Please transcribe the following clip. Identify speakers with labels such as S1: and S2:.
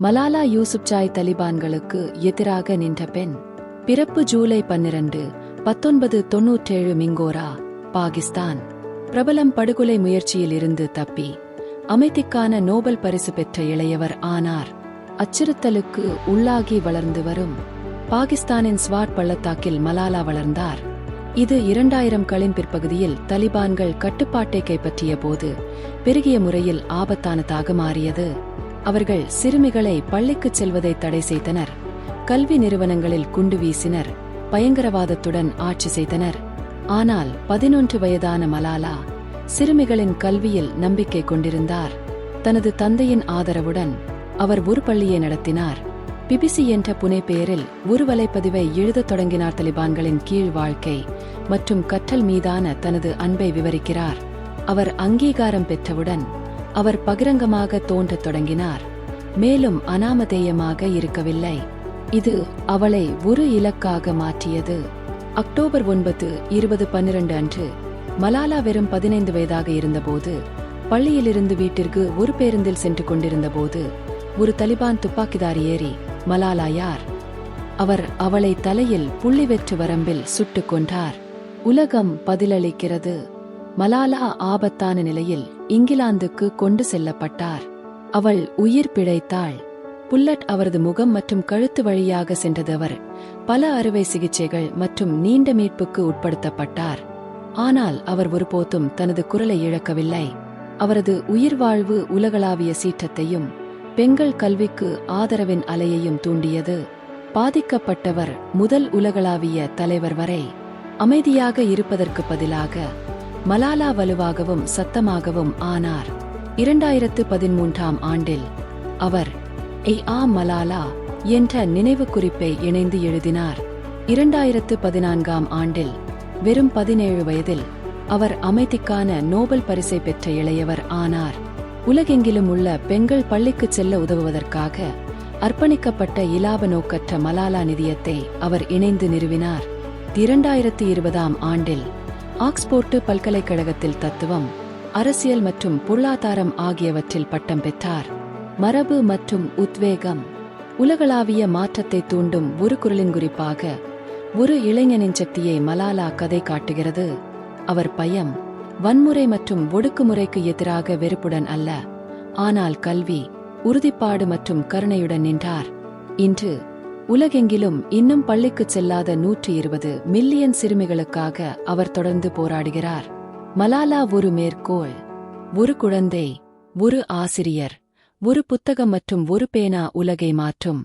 S1: மலாலா யூசுப்சாய் தலிபான்களுக்கு எதிராக நின்ற பெண். பிறப்பு ஜூலை 12, 1997 மிங்கோரா, பாகிஸ்தான். பிரபலம் படுகொலை முயற்சியில் இருந்து தப்பி அமைதிக்கான நோபல் பரிசு பெற்ற இளையவர் ஆனார். அச்சுறுத்தலுக்கு உள்ளாகி வளர்ந்து வரும் பாகிஸ்தானின் ஸ்வாட் பள்ளத்தாக்கில் மலாலா வளர்ந்தார். இது 2000களின் பிற்பகுதியில் தலிபான்கள் கட்டுப்பாட்டை கைப்பற்றிய போது பெருகிய முறையில் ஆபத்தானதாக மாறியது. அவர்கள் சிறுமிகளை பள்ளிக்குச் செல்வதை தடை செய்தனர், கல்வி நிறுவனங்களில் குண்டு வீசினர், பயங்கரவாதத்துடன் ஆட்சி செய்தனர். ஆனால் 11 வயதான மலாலா சிறுமிகளின் கல்வியில் நம்பிக்கை கொண்டிருந்தார். தனது தந்தையின் ஆதரவுடன் அவர் ஒரு பள்ளியை நடத்தினார். பிபிசி என்ற புனை பெயரில் ஒரு வலைப்பதிவை எழுதத் தொடங்கினார். தலிபான்களின் கீழ் வாழ்க்கை மற்றும் கற்றல் மீதான தனது அன்பை விவரிக்கிறார். அவர் அங்கீகாரம் பெற்றவுடன் அவர் பகிரங்கமாக தோன்றத் தொடங்கினார், மேலும் அனாமதேயமாக இருக்கவில்லை. இது அவளை ஒரு இலக்காக மாற்றியது. அக்டோபர் 9, 2012 அன்று மலாலா வெறும் 15 வயதாக இருந்தபோது பள்ளியிலிருந்து வீட்டிற்கு ஒரு பேருந்தில் சென்று கொண்டிருந்தபோது ஒரு தலிபான் துப்பாக்கிதாரி ஏறி, மலாலா யார்? அவர் அவளை தலையில் புள்ளி வெற்று வரம்பில் சுட்டுக் கொன்றார். உலகம் பதிலளிக்கிறது. மலாலா ஆபத்தான நிலையில் இங்கிலாந்துக்கு கொண்டு செல்லப்பட்டார். அவள் உயிர் பிழைத்தாள். புல்லட் அவரது முகம் மற்றும் கழுத்து வழியாக சென்றது. அவர் பல அறுவை சிகிச்சைகள் மற்றும் நீண்ட மீட்புக்கு உட்படுத்தப்பட்டார். ஆனால் அவர் ஒருபோதும் தனது குரலை இழக்கவில்லை. அவரது உயிர்வாழ்வு உலகளாவிய சீற்றத்தையும் பெண்கள் கல்விக்கு ஆதரவின் அலையையும் தூண்டியது. பாதிக்கப்பட்டவர் முதல் உலகளாவிய தலைவர் வரை அமைதியாக இருப்பதற்கு பதிலாக மலாலா வலுவாகவும் சத்தமாகவும் ஆனார். 2013ஆம் ஆண்டில் அவர் ஆ மலாலா என்ற நினைவு குறிப்பை இணைந்து எழுதினார். 2014ஆம் ஆண்டில் வெறும் 17 வயதில் அவர் அமைதிக்கான நோபல் பரிசை பெற்ற இளையவர் ஆனார். உலகெங்கிலும் உள்ள பெண்கள் பள்ளிக்குச் செல்ல உதவுவதற்காக அர்ப்பணிக்கப்பட்ட இலாப நோக்கற்ற மலாலா நிதியத்தை அவர் இணைந்து நிறுவினார். 2020ஆம் ஆண்டில் ஆக்ஸ்போர்டு பல்கலைக்கழகத்தில் தத்துவம், அரசியல் மற்றும் பொருளாதாரம் ஆகியவற்றில் பட்டம் பெற்றார். மரபு மற்றும் உத்வேகம். உலகளாவிய மாற்றத்தை தூண்டும் ஒரு குரலின் குறிப்பாக ஒரு இளைஞனின் சக்தியை மலாலா கதை காட்டுகிறது. அவர் பயம், வன்முறை மற்றும் ஒடுக்குமுறைக்கு எதிராக வெறுப்புடன் அல்ல, ஆனால் கல்வி, உறுதிப்பாடு மற்றும் கருணையுடன் நின்றார். இன்று உலகெங்கிலும் இன்னும் பள்ளிக்குச் செல்லாத 120 மில்லியன் சிறுமிகளுக்காக அவர் தொடர்ந்து போராடுகிறார். மலாலா ஒரு மேற்கோள், ஒரு குழந்தை, ஒரு ஆசிரியர், ஒரு புத்தகம் மற்றும் ஒரு பேனா உலகை மாற்றும்.